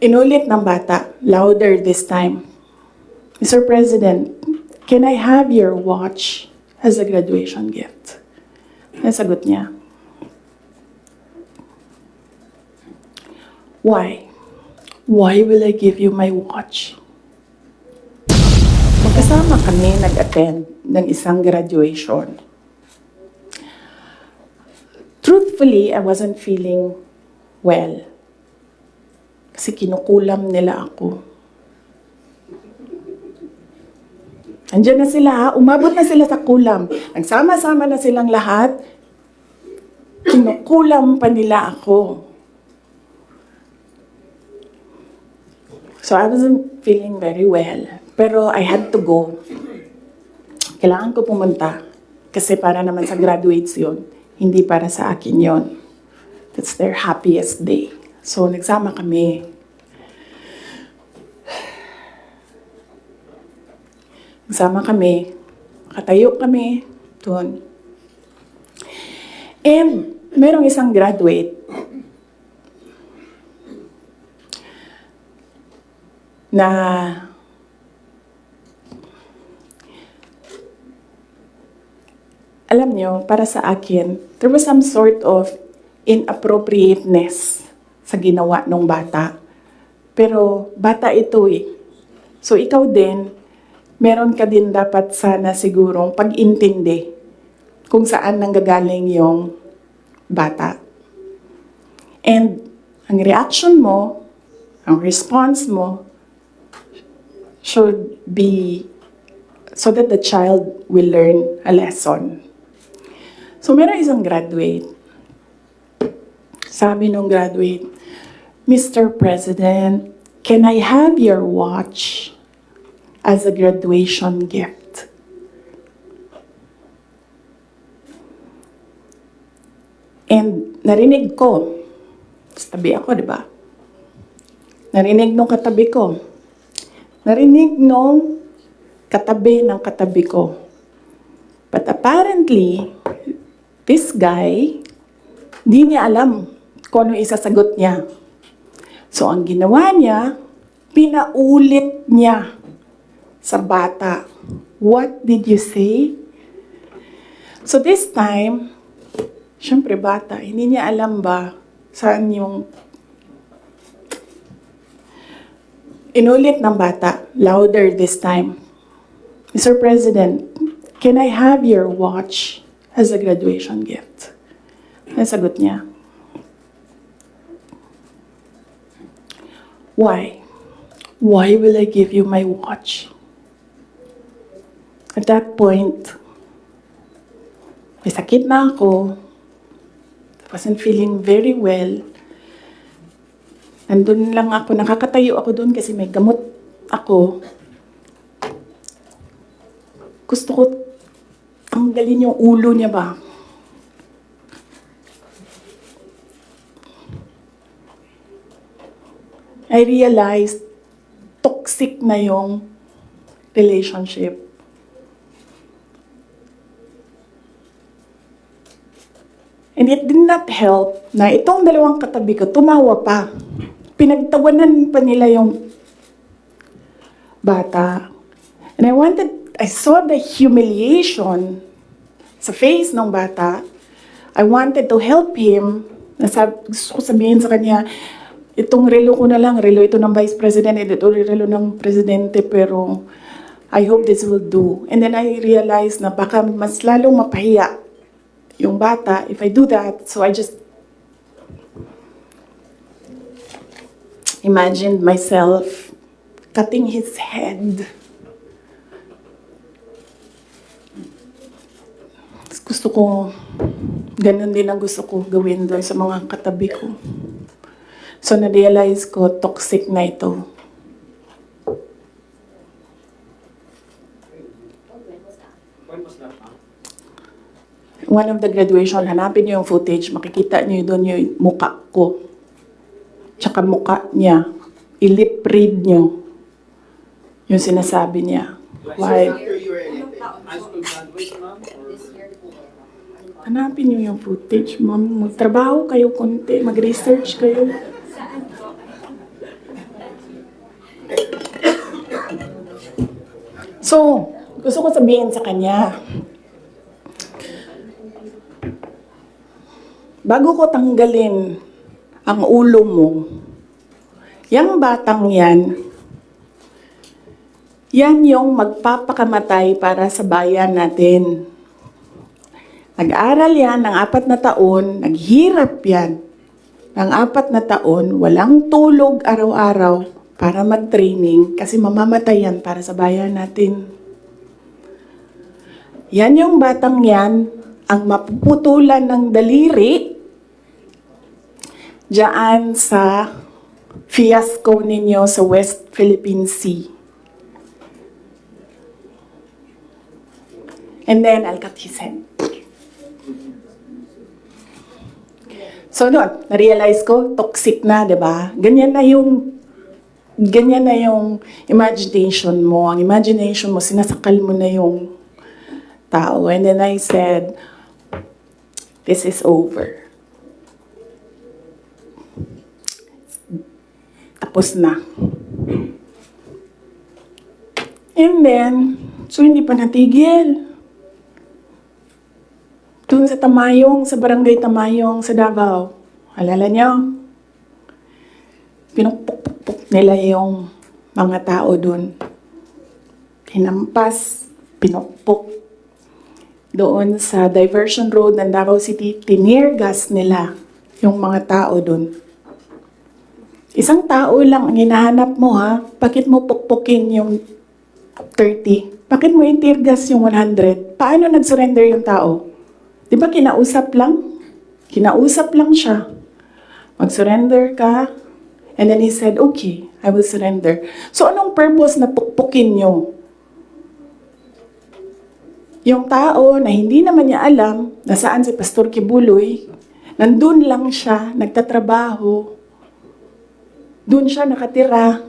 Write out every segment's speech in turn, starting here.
Inulit ng bata, louder this time. Mr. President, can I have your watch as a graduation gift? Nasagot niya. Why? Why will I give you my watch? Magkasama kami nag-attend ng isang graduation. Truthfully, I wasn't feeling well. Kasi kinukulam nila ako. Andiyan na sila ha, umabot na sila sa kulam. Nagsama-sama na silang lahat. Kinukulam pa nila ako. So I wasn't feeling very well. Pero I had to go. Kailangan ko pumunta. Kasi para naman sa graduates yun. Hindi para sa akin yun. That's their happiest day. So nagsama kami. Nagsama kami. Katayo kami doon. And merong isang graduate na alam nyo, para sa akin, there was some sort of inappropriateness sa ginawa ng bata. Pero bata ito eh. So ikaw din, meron ka din dapat sana sigurong pag-intindi kung saan nanggagaling yung bata. And ang reaction mo, ang response mo, should be so that the child will learn a lesson. So meron isang graduate. Sabi nung graduate, Mr. President, can I have your watch as a graduation gift? And narinig ko, tabi ako, di ba? Narinig nung katabi ko. Narinig nung katabi ng katabi ko. But apparently, this guy, di niya alam kung ano isasagot niya. So ang ginawa niya, pinaulit niya sa bata. What did you say? So this time, syempre bata, hindi niya alam ba saan yung inulit ng bata, louder this time. Mr. President, can I have your watch as a graduation gift? Nasagot niya. Why? Why will I give you my watch? At that point, may sakit na ako. I wasn't feeling very well. Nandun lang ako, nakakatayo ako doon kasi may gamot ako. Gusto ko tanggalin yung ulo niya ba? I realized toxic na yung relationship. And it did not help na itong dalawang katabi ko, tumawa pa. Pinagtawanan pa nila yung bata. And I saw the humiliation sa face ng bata. I wanted to help him. Gusto ko sabihin sa kanya, itong relo ko na lang, relo ito ng Vice President, ito relo ng Presidente, pero I hope this will do. And then I realized na baka mas lalong mapahiya yung bata if I do that. So I just imagined myself cutting his head. Gusto ko, ganun din ang gusto ko gawin doon sa mga katabi ko. So na-realize ko, toxic na ito. One of the graduation, hanapin niyo yung footage, makikita niyo doon yung mukha ko. Tsaka mukha niya. I-lip read niyo yung sinasabi niya. Why? Hanapin niyo yung footage, ma'am. Magtrabaho kayo konti, mag-research kayo. So, gusto ko sabihin sa kanya, bago ko tanggalin ang ulo mo, yang batang yan yung magpapakamatay para sa bayan natin. Nag-aral yan ng 4 na taon, naghirap yan ng 4 na taon, walang tulog araw-araw para mag-training kasi mamamatay yan para sa bayan natin. Yan yung batang yan, ang mapuputulan ng daliri diyan sa fiasco ninyo sa West Philippine Sea. And then, I'll cut his head. So, doon, na-realize ko, toxic na, di ba? Ganyan na yung imagination mo. Ang imagination mo, sinasakal mo na yung tao. And then I said, this is over. Tapos na. And then, so hindi pa natigil. Doon sa Tamayong, sa barangay Tamayong, sa Davao. Alala niyo? Pinupuk-puk nila yung mga tao doon. Hinampas, pinupuk. Doon sa diversion road ng Davao City, tinirgas nila yung mga tao doon. Isang tao lang ang hinahanap mo, ha? Bakit mo pukpukin yung 30? Bakit mo itirgas yung 100? Paano nag-surrender yung tao? Di ba kinausap lang? Kinausap lang siya. Mag-surrender ka. And then he said, okay, I will surrender. So anong purpose na pukpukin nyo? Yung tao na hindi naman niya alam na saan si Pastor Kibuloy, nandun lang siya, nagtatrabaho, doon siya nakatira.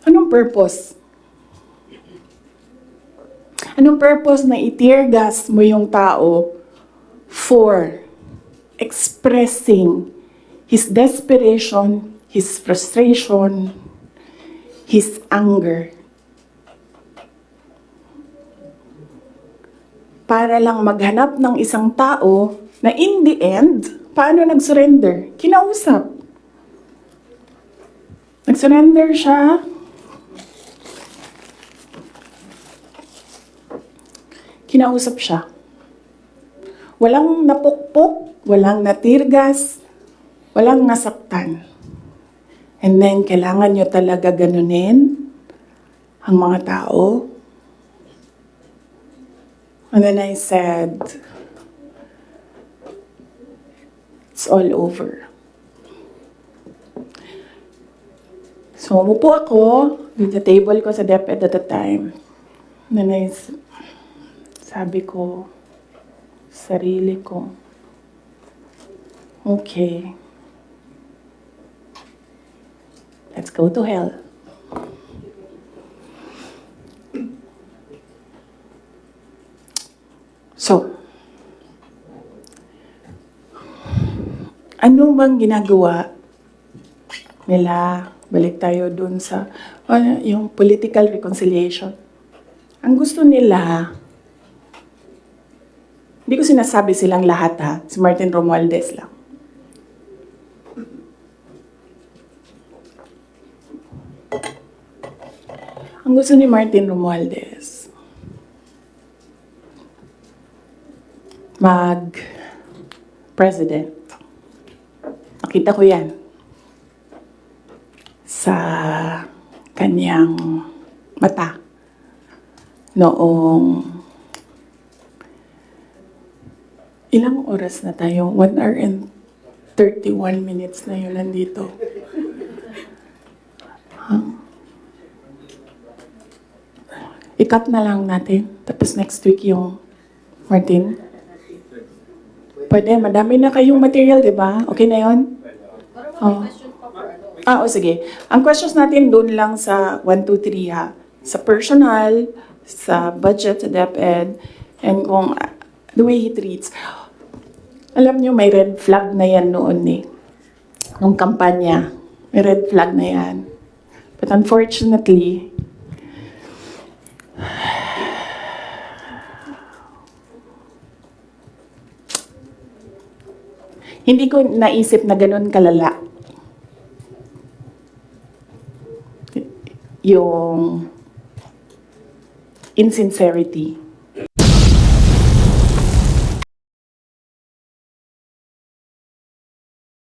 Anong purpose? Anong purpose na i-tear gas mo yung tao for expressing his desperation, his frustration, his anger? Para lang maghanap ng isang tao na in the end, paano nag-surrender? Kinausap. Nag-surrender siya. Kinausap siya. Walang napukpok, walang natirgas, walang nasaktan. And then, kailangan nyo talaga ganunin ang mga tao. And then I said, it's all over. So, umupo ako dun sa table ko sa DepEd at the time. And then sabi ko, sarili ko, okay, let's go to hell. So, ano bang ginagawa nila? Balik tayo dun sa yung political reconciliation. Ang gusto nila, hindi ko sinasabi silang lahat, ha, si Martin Romualdez lang. Ang gusto ni Martin Romualdez, mag-president. Nakita ko yan sa kanyang mata noong ilang oras na tayo? 1 hour and 31 minutes na yun nandito. I-cut na lang natin. Tapos next week yung Martin. Pwede, madami na kayong material, di ba? Okay na yun? Oh. Sige. Ang questions natin doon lang sa 1, 2, 3, ha? Sa personal, sa budget, sa DepEd, and kung the way he treats. Alam nyo, may red flag na yan noon eh. Nung kampanya, may red flag na yan. But unfortunately, Hindi ko naisip na ganun kalala yung insincerity